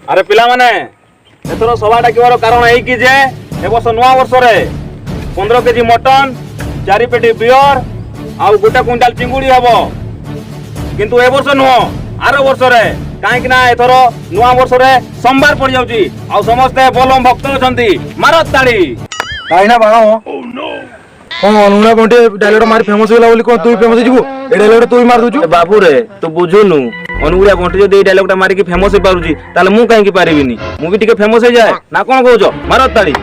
अरे पिला माने एथरो सभा डाकिबार कारण एई कि जे ए वर्ष नवा वर्ष रे 15 केजी मटन 4 पेटी बियर आउ गोटा क्विंटाल चिंगुड़ी हबो किंतु ए वर्ष नुह आरो वर्ष रे काहे ना एथरो नवा वर्ष रे सोमवार पड़ जाउची आउ समस्त बोलम भक्त अछंती मारत ताली काहे ना बाळा हो कौन अनुना बंटे डायलॉग मारी फेमस होला बोली कोन तू फेमस जीवो ए डायलॉग तू मार दोछु बाबू रे तू बुझुनु अनुगुड़िया बंटे जो डायलॉग टा मारी की फेमस हो पारुची ताले मु काहे की पारिबिनी मु भी टिके फेमस हो जाए ना कोन कहउछो मारत ताली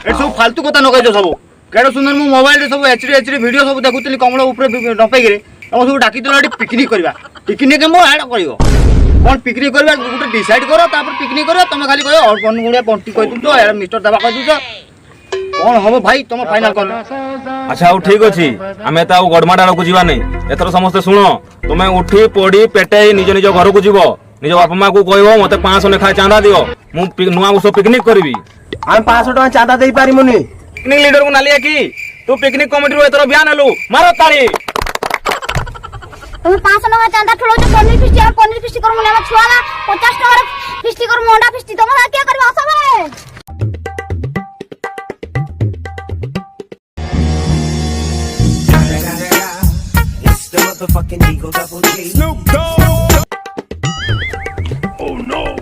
ए सब फालतू कथा न कहजो सब केडो सुंदर मु मोबाइल रे सब एचडी वीडियो सब देखुतली कमल ऊपर नपै गिरे हम सब डाकी दिला पिकनिक करबा पिकनिक मो ऐड करियो कोन पिकनिक करबा गुटे डिसाइड करो तापर पिकनिक करो तुम खाली कहो और कोन गुड़िया बंटी कहि तुछो यार मिस्टर दबा कहि तुछो कोन हबो भाई तुम फाइनल कर अच्छा au ठीक अछि हमें ता गडमा डालो को जीवा नै एतर समस्त सुनो तुमे उठी पड़ी पेटे निज निज घर को जीवो निज बापा मां को कहबो मते 500 लेखा चांदा दियो मु नुवा वर्ष पिकनिक करबी हम 500 टका चांदा देई पारिमुनी पिकनिक लीडर को नालिया की तू पिकनिक कमिटी रो एतर बयान हलु मारो ताली तुम 500 टका चांदा ठुलो जो पनीर फिस्टी कर मुने छुआला 50 टका फिस्टी कर मोंडा फिस्टी तुम क्या करबा सब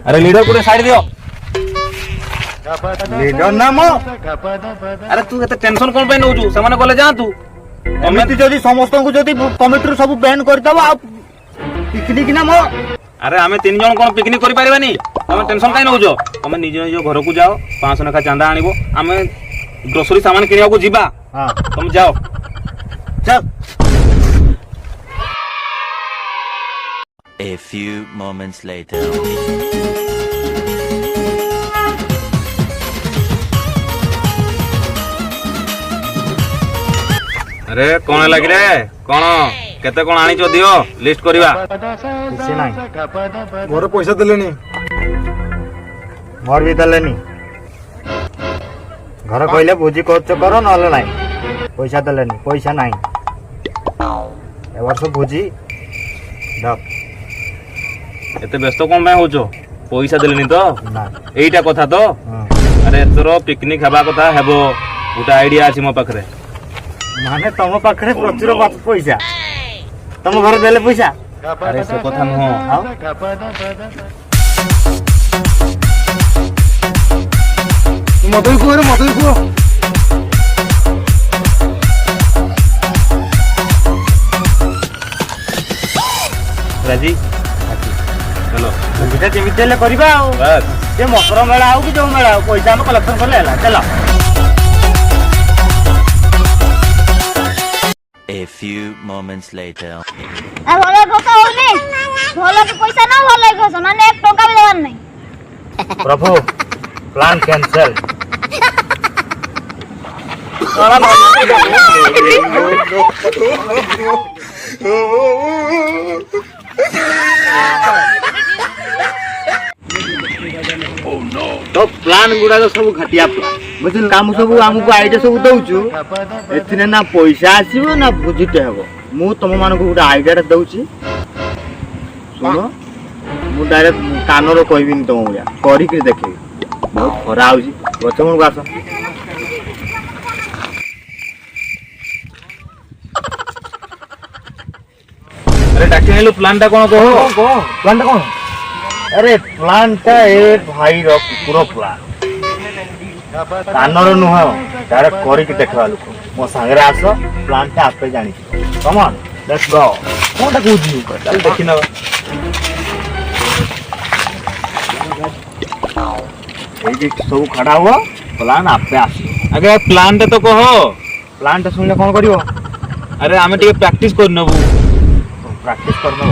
अरे लीडर को साइड दियो लीडर ना मो अरे तू एते टेंशन कोन पे नउजु समान गले जा तू कमिटी जदी समस्त को जदी कमिटी सब बैन कर दबा आ पिकनिक ना मो अरे हमें 3 जन कोन पिकनिक करि पारिबानी तुम टेंशन काई नउजो तुम निज निज घर को जाओ 500 लेखा चांदा आनिबो हमें ग्रोसरी सामान किनिया को जीबा हां तुम जाओ चल A few moments later. अरे कौन लगी रे कौन केते कौन आनी दियो लिस्ट करवा किसी नहीं मोर पैसा देलेनी मोर भी देलेनी घर कहले भोजी खर्च करो नले नहीं पैसा देलेनी पैसा नहीं ए वर्ष भोजी दक एते व्यस्त कौन में होचो पैसा देलेनी तो ना एईटा कथा तो अरे एतरो पिकनिक हबा कथा हेबो गोटा आइडिया अछि मो पाखरे माने तुम पाखरे प्रचुर पैसा तुम घर देले पैसा अरे से कथा न हो मदई को रे मदई को राजी चलो भोजीटा जेमिति हेले करबा आ बस जे मकर मेला आउ कि जो मेला आउ पैसा हम कलेक्शन करले हला चलो A few moments later. आ भलो धोका होनी भलो के पैसा ना भलो के समान 1 टका भी देवार नहीं प्रभु प्लान कैंसिल तो प्लान गुड़ा तो सब घटिया प्लान बुझल काम सब हमको आइडिया सब दउछु एथिने ना पैसा आसीबो ना बुझिते हेबो मु तुम मान को गुड़ा आइडिया दउछि सुनो मु डायरेक्ट कानरो कहबिनी तुम उया करी के देखि बहुत खरा आउछि गचमन गास अरे डाके हेलो प्लान टा कोन कहो प्लान कौन अरे प्लान टा ए भाई रो पूरा प्लान कानरो नुह डायरेक्ट करी के देखवा लोक मो संगे आसो प्लान टा आपे जानि कम ऑन लेट्स गो कोनटा कहू चल देखि ना ए जे सब खड़ा हुआ प्लान आपे आसो आगे प्लान टा तो कहो प्लान टा सुनले कोन करियो अरे हमें टिके प्रैक्टिस कर नबू प्रैक्टिस करनो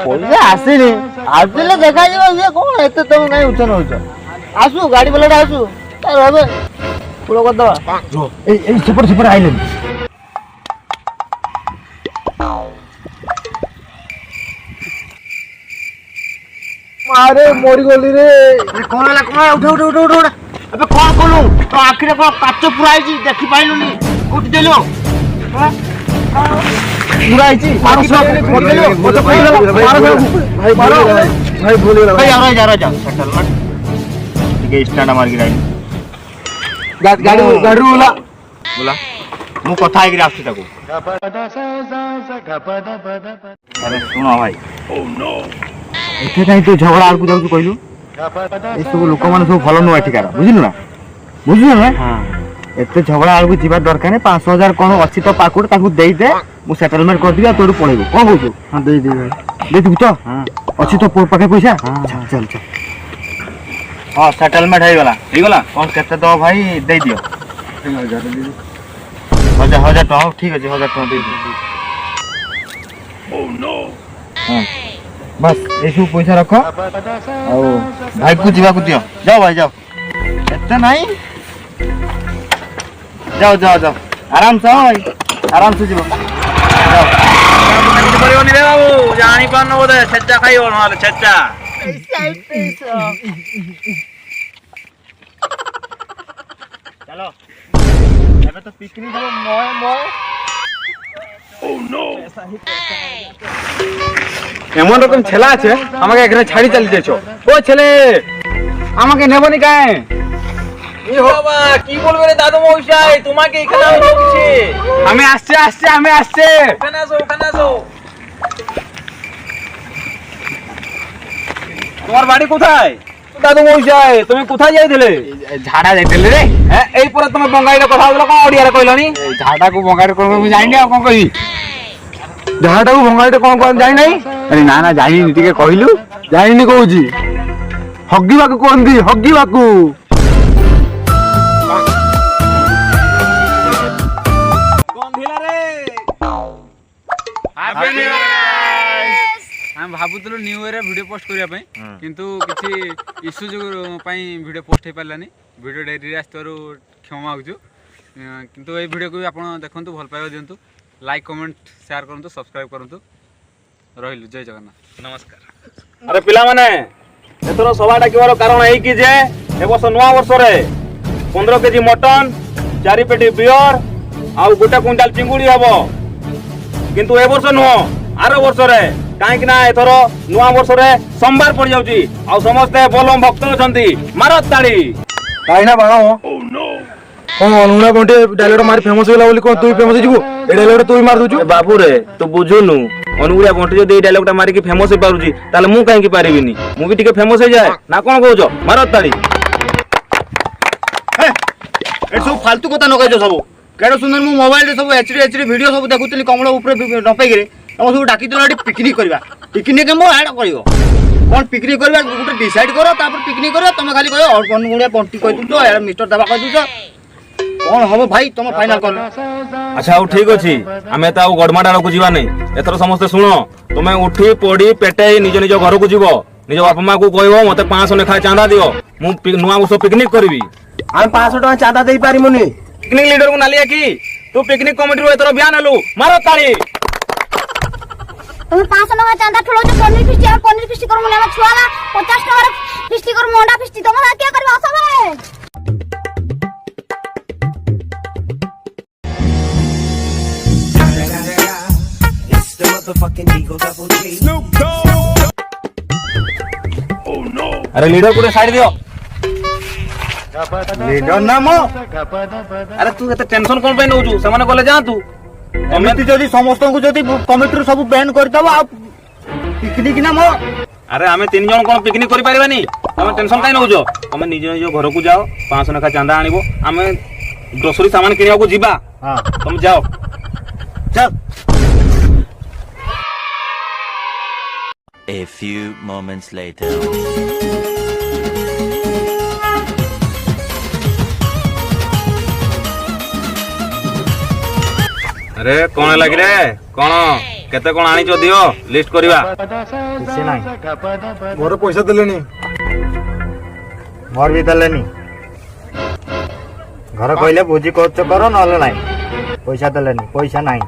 पैसा आसीनी आसिले देखा जे कौन एते तुम नहीं उछन होछ आसु गाड़ी वाला आसु रबे पूरा कर दवा जो ए सुपर आइलैंड मारे मोरी गोली रे कौन वाला कौन उठ उठ उठ उठ ଏବେ କଣ କଲୁ ତୋ ଆଖିରେ କଣ କାଚ ପୁରା ହେଇଛି ଦେଖି ପାଇଲୁନି କୋଉଠି ଦେଲୁ ପୁରା ହେଇଛି ଭାଇ ଭୁଲ ହେଇଗଲା ଟିକେ ଷ୍ଟାଣ୍ଡ ମାରିକି ରହିଲି ଗାଡିରୁ ଓଲା ବୋଲା ମୁଁ କଥା ହେଇକିରି ଆସୁଛି ତାକୁ ଆରେ ଶୁଣ ଭାଇ ଏତେ କାହିଁ ତୁ ଝଗଡ଼ା ଆଡ଼କୁ ଯାଉଛୁ କହିଲୁ ଏସବୁ ଲୋକମାନେ ସବୁ ଭଲ ନୁହଁ ଏଠିକାର ବୁଝିଲୁ ନା ଏତେ ଝଗଡ଼ା ଆଡ଼କୁ ଯିବା ଦରକାର ନାହିଁ 5,000 କ'ଣ ଅଛି ତ ପାଖରୁ ତାକୁ ଦେଇଦେ ମୁଁ ସେଟଲମେଣ୍ଟ କରିଦେବି ଆଉ ତୋଠୁ ପଳେଇବୁ କ'ଣ କହୁଛୁ ହଁ ଦେଇଦେବି ଭାଇ ଦେଇଥିବୁ ତ ଅଛି ତ ପାଖେ ପଇସା ଚାଲ ହଁ ସେଟଲମେଣ୍ଟ ହେଇଗଲା କ'ଣ କେତେ ଦେବ ଭାଇ ଦେଇଦିଅ 1,000 ଟଙ୍କା ଠିକ୍ ଅଛି 1,000 ଟଙ୍କା ଦେଇଦିଅ ହଁ बस एसबू पैसा रख भाई को जीवा दियो जाओ भाई जाओ एते नहीं जाओ जाओ जाओ आराम से भाई आराम से जीव जानी पान बोधे छेचा खाई छेचा चलो एबे तो पिकनिक हो मोय मोय এমন রকম ছেলা আছে আমাকে এখানে ছাড়ি চালিয়ে দিয়েছো ও ছেলে আমাকে নেবনি কায় কি বাবা কি বলবে রে দাদু মশাই তোমাকে এখানে আমি বলছি আমি আসছে ওখানে আসো তোমার বাড়ি কোথায় দাদু মশাই তুমি কোথায় যাইছিলে ঝাড়া যাইছিলে রে হ্যাঁ এই পরে তুমি বঙ্গাইরে কথা বললো কোন ওড়িয়ারে কইলনি ঝাড়াକୁ ବଙ୍ଗାରେ କଣ ମୁଁ ଜାଣିନି ଆଉ କଣ କହିବି ଝାଡ଼ାଟାକୁ ଭଙ୍ଗାଇଟେ କଣ କଣ ଜାଣି ନାହିଁ ଆରେ ନା ନା ଜାଣିନି ଟିକେ କହିଲୁ ଜାଣିନି କହୁଛି ହଗିବାକୁ କୁହନ୍ତି ହଗିବାକୁ ଆମେ ଭାବୁଥିଲୁ ନ୍ୟୁ ଇୟର ଭିଡ଼ିଓ ପୋଷ୍ଟ କରିବା ପାଇଁ କିନ୍ତୁ କିଛି ଇସ୍ୟୁ ଯୋଗୁଁ ପାଇଁ ଭିଡ଼ିଓ ପୋଷ୍ଟ ହେଇପାରିଲାନି ଭିଡ଼ିଓ ଡେରିରେ ଆସିଥିବାରୁ କ୍ଷମା ମାଗୁଛୁ କିନ୍ତୁ ଏଇ ଭିଡ଼ିଓକୁ ବି ଆପଣ ଦେଖନ୍ତୁ ଭଲ ପାଇବା ଦିଅନ୍ତୁ ଲାଇକ୍ କମେଣ୍ଟ ସେୟାର କରନ୍ତୁ ସବସ୍କ୍ରାଇବ୍ କରନ୍ତୁ ରହିଲୁ ଜୟ ଜଗନ୍ନାଥ ନମସ୍କାର আরে পিলামানে এথর সভা ডাকিবার কারণ এই কি যে এবর্ষ নয়া বর্ষরে 15 কেজি মটন 4 পেটি বিয়র আর 1 কুইন্টাল চিঙ্গুড়ি হব কিন্তু এবর্ষ নুহ আর বর্ষরে কাইকি না এথর নয়া বর্ষরে সোমবার পড়ি যাଉଛି আর সমস্তে বলম ভক্ত অছন্তি মারত তাড়ি କାହିଁକି ନା ବାଣ କଣ ଅନୁଗୁଣା ବଣ୍ଟି ଡାଇଲଗଟା ମାରି ଫେମସ ହେଇଗଲା ବୋଲି କଣ ତୁ ଫେମସ ହେଇଯିବୁ ଏ ଡାଇଲଗଟା ତୁ ବି ମାରି ଦଉଛୁ বাবু রে তু বুঝুনু অনুগুড়িয়া বন্টি যদি এই ডায়লগটা মারিকি ফেমস হই পারুছি তাহলে মু কাইকি পারিবিনি মু বি টিকে ফেমস হই যায় না কোন কହୁছ মারত তাড়ি ଏ ସବୁ ଫାଲତୁ କଥା ନ କହିଛ ସବୁ କେଡ଼େ ସୁନ୍ଦର ମୁଁ ମୋବାଇଲରେ ସବୁ ଏଚଡି ଭିଡ଼ିଓ ସବୁ ଦେଖୁଥିଲି କମଳ ଉପରେ ନପେଇକିରି ତମ ସବୁ ଡାକିଥିଲ ଏଠି ପିକନିକ୍ କରିବା ପିକନିକ୍ ମୋ ଆଡ଼ କରିବ କ'ଣ ପିକନିକ୍ କରିବା ଗୋଟେ ଡିସାଇଡ୍ କର ତାପରେ ପିକନିକ୍ କରିବା ତମେ ଖାଲି କହିବ ଅନୁଗୁଳିଆ ବଣ୍ଟି କହିଦଉଛ ଏଇଟା ମିଷ୍ଟର ଦେବା କହିଦଉଛ କ'ଣ ହବ ଭାଇ ତମ ଫାଇନାଲ କର আচ্ছা আউ ঠিক আছে আমি তো আউ গড়মাড আড়কু যা নাই এথর সমস্তে শুণ তুমি উঠি পড়ি পেটাই নিজ নিজ ঘরকু যাব নিজ বাপা মা কু কইব মতে 500 লেখা চাঁদা দিও মু নুয়া বর্ষ পিকনিক করবি ଆମେ 500 ଟଙ୍କା ଚାঁଦା ଦେଇ ପାରିବୁନି পিকনিক লিডর কু নালিয়া কি তু পিকনিক কমিটি রু এথর বিয়ান হলু মারত তাড়ি তুমি 500 টাকা চাঁদা ঠুলছো পনির ফিস্টি করমু না ছুয়ালা 50 টাকা ফিস্টি করমু অন্ডা ফিস্টি তোমরা কি করবে আসবে আরে লিডর পুরে সাইড দিও লিডর নাম আরে তু এত টেনশন কোন পাই নউছু সেমানে গলে যা তু ଏମିତି ଯଦି ସମସ୍ତଙ୍କୁ ଯଦି କମିଟିରୁ ସବୁ ବ୍ୟାନ୍ କରିଦେବ ଆଉ ପିକନିକ୍ ନାମ আরে আমি 3 জন কোন পিকনিক করি পারিবানি তুমি টেনশন কাই নউছো তুমি নিজ নিজ ঘরকু যাও 500 লেখা চাঁদা আনিবো আমি গ্রোসরি সামান কিনিବାକୁ ଯିବା ହଁ তুমি যাও ଚାଲ A few moments later. আরে কোন লাগি রে কোন কেতে কোন আনিছো দিও লিস্ট করিবা କିଛି ନାହିଁ ମୋର ପଇସା ଦେଲେନି ମୋର ବି ଦେଲେନି ଘର କହିଲେ ଭୋଜି କରୁଛ କର ନହେଲେ ନାହିଁ ପଇସା ଦେଲେନି ପଇସା ନାହିଁ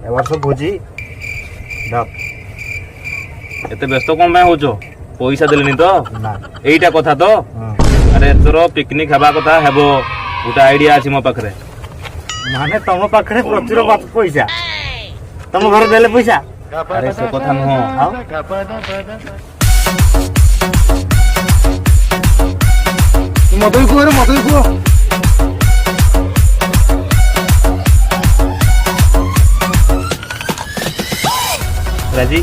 ଏ ବର୍ଷ ଭୋଜି ଡକ୍ এতে ব্যস্ত কোন পাই হউছো পয়সা দেলেনি তো না এইটা কথা তো ହଁ ଆରେ ଏଥର ପିକନିକ ହେବା କଥା ହେବ, ଗୋଟେ ଆଇଡିଆ ଅଛି ମୋ ପାଖରେ। ମାନେ ତମ ପାଖରେ ପ୍ରଚୁର ପଇସା, ତମ ଘରେ ଦେଲେ ପଇସା? ଆରେ ସେ କଥା ନୁହଁ, ଆଉ ମତେ ବି କୁହ ରେ, ମତେ ବି କୁହ। ରାଜି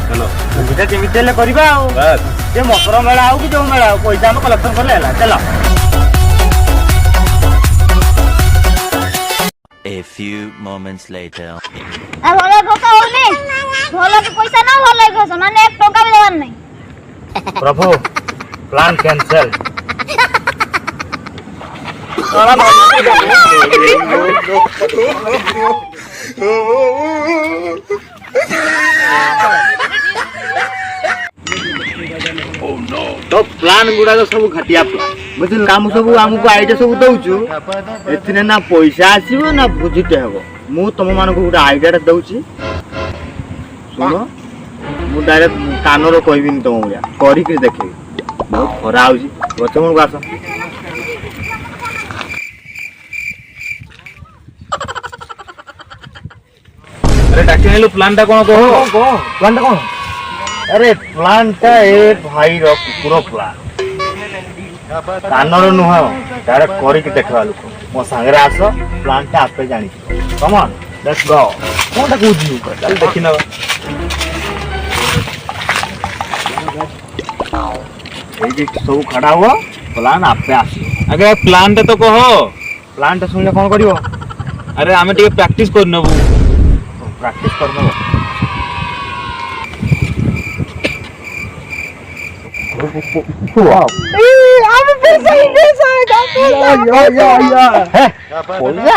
ଚଲୋ ସେଟା ଯେମିତି ହେଲେ କରିବା ଆଉ। ବାସ୍। ସେ ମକର ମେଳା ହଉ କି ଯୋଉ ମେଳା ହଉ, ପଇସା ଆମେ କଲେକ୍ସନ କଲେ ହେଲା। ଚାଲ। A few moments later. ଭଲ ଟଙ୍କା ହଉନି, ଭଲ କି ପଇସା ନା ଭଲ କି ଖସ, ମାନେ 1 ଟଙ୍କା ବି ଦେବାର ନାହିଁ। ପ୍ରଭୁ ପ୍ଲାନ୍ କ୍ୟାନ୍ସେଲ। तो प्लान गुड़ा सब घटिया प्लान बुझल। काम सब आमको आइडिया सब दउछु, एथिने ना पैसा आसीबो ना बुझिटे हेबो। मु तुम मानको गुड़ा आइडिया दउछि, सुनो। मु डायरेक्ट कानरो कहबिनी तुम मुया करी के देखि। बहुत खरा आउछि, गचमन को आस। अरे डाकी नेलु प्लान टा कोन कहो प्लान कौन? अरे प्लान टा ए भाई रो कुकुर प्लान कानर नुह डायरेक्ट करी के देखवा लोक मो संगे आस। प्लान टा आपे जानि कम ऑन लेट्स गो। कोनटा कहू चल देखि न ए जे सब खड़ा हुआ प्लान आपे आस। आगे प्लान टा तो कहो। प्लान टा सुनले कोन करिवो? अरे आमे टिके प्रैक्टिस कर नबु, प्रैक्टिस करनो।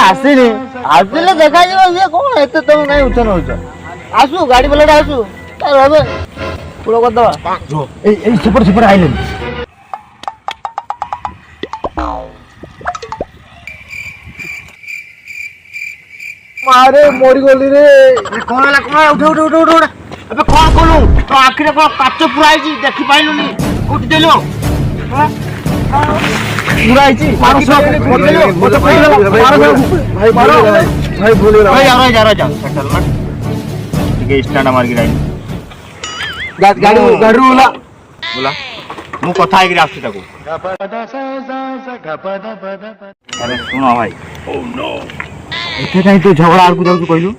ଆସିନି ଆସିଲେ ଦେଖାଯିବ। ଇଏ କଣ ଏତେ ତମେ କାଇଁ ଉଚ୍ଚନ ହଉଛ? ଆସୁ ଗାଡି ବାଲାଟା ଆସୁ, ରବେ ପୁଳ କରିଦବା। ଏଇ ସୁପର ସୁପର ଆଇଲେନି। ମାରେ ମରିଗଲି ରେ। କଣ ହେଲା? କଣ ଉଠ ଉଠ ଉଠ ଉଠ। ଏବେ କଣ କଲୁ? ତ ଆଖିରେ କଣ କାଚ ପୁରା ହେଇଛି, ଦେଖି ପାଇଲୁନି? କୋଉଠି ଦେଲୁ? ପୁରା ହେଇଛି। ଭାଇ ଭୁଲ ଟିକେ ଷ୍ଟାଣ୍ଡ ମାରିକି ରହିଲି। ଗାଡିରୁ ଓଲା ବୋଲା ମୁଁ କଥା ହେଇକିରି ଆସୁଛି ତାକୁ। ଆରେ ଶୁଣ ଭାଇ, ଏତେ କାହିଁ ତୁ ଝଗଡ଼ା ଆଡ଼କୁ ଯାଉଛୁ କହିଲୁ?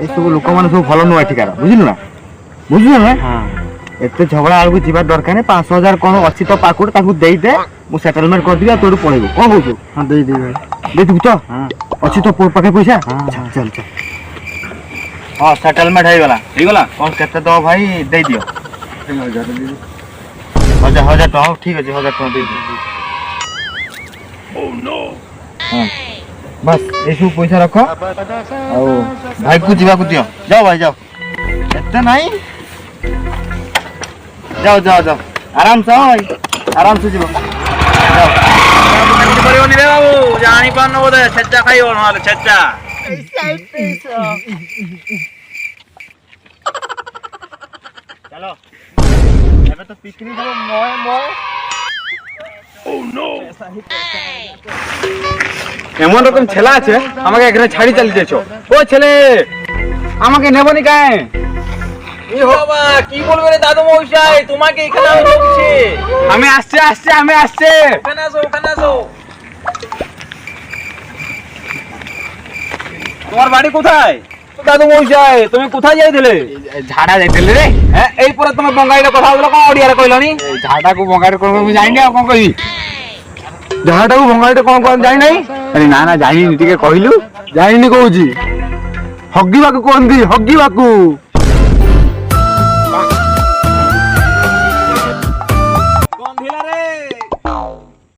ଏସବୁ ଲୋକମାନେ ସବୁ ଭଲ ନୁହଁ ଏଠିକାର, ବୁଝିଲୁ ନା? ବୁଝିଲୁ ନା? ଏତେ ଝଗଡ଼ା ଆଡ଼କୁ ଯିବା ଦରକାର ନାହିଁ। 5,000 କ'ଣ ଅଛି ତ ପାଖରୁ, ତାକୁ ଦେଇଦେ, ମୁଁ ସେଟଲମେଣ୍ଟ କରିଦେବି ଆଉ ତୋଠୁ ପଳେଇବୁ। କ'ଣ କହୁଛୁ? ହଁ ଦେଇଦେବି ଭାଇ। ଦେଇଥିବୁ ତ? ଅଛି ତ ପାଖେ ପଇସା? ଚାଲ ଚାଲ ଚାଲ। ହଁ ସେଟଲମେଣ୍ଟ ହେଇଗଲା। ହେଇଗଲା। କ'ଣ କେତେ ଦବ ଭାଇ ଦେଇଦିଅ। 1,000 ଟଙ୍କା ହଉ, ଠିକ୍ ଅଛି। 1,000 ଟଙ୍କା ଦେଇଦିଅ। ହଁ ବାସ୍ ଏଇସବୁ ପଇସା ରଖ ଆଉ ଭାଇକୁ ଯିବାକୁ ଦିଅ। ଯାଅ ଭାଇ ଯାଅ, ଏତେ ନାହିଁ। ଯାଅ ଯାଅ ଯାଅ, ଆରାମସେ। ହଁ ଭାଇ ଆରାମସେ ଯିବ। କରିବନି ରେ ବାବୁ, ଜାଣି ପାରୁନ ବୋଧେ, ଛେଚା ଖାଇବ ନହେଲେ ଛେଚା। চলো এবার তো পিকনিক হলো ময় ময়। এমন রকম ছেলে আছে আমাকে এখানে ছাড়ি চালি দিয়েছো। ও ছেলে আমাকে নেবনি কায়? বাবা কি বলবে রে দাদু মশাই, তোমাকে এখানে আমি বলছি। আমি আসছে আসছে আমি আসছে। ওখানে আসো ওখানে আসো। তোমার বাড়ি কোথায় দাদু মশাই? তুমি কোথায় যাইছিলে? ଝାଡା ଯାଇଥିଲି ରେ। হ্যাঁ এই পরে তুমি বঙ্গাইরে কথা হলো, কোন ওড়িয়ারে কইলনি? ଝାଡାକୁ ଭଙ୍ଗାରେ କଣ ମୁଁ ଜାଣିନି, ଆଉ କଣ କହିବି? ଝାଡାଟାକୁ ଭଙ୍ଗାରେ କଣ କଣ ଜାଣିନାହିଁ? ଆରେ ନା ନା ଜାଣିନି, ଟିକେ କହିଲୁ। ଜାଣିନି କହୁଛି, ହଗିବାକୁ କୁହନ୍ତି, ହଗିବାକୁ।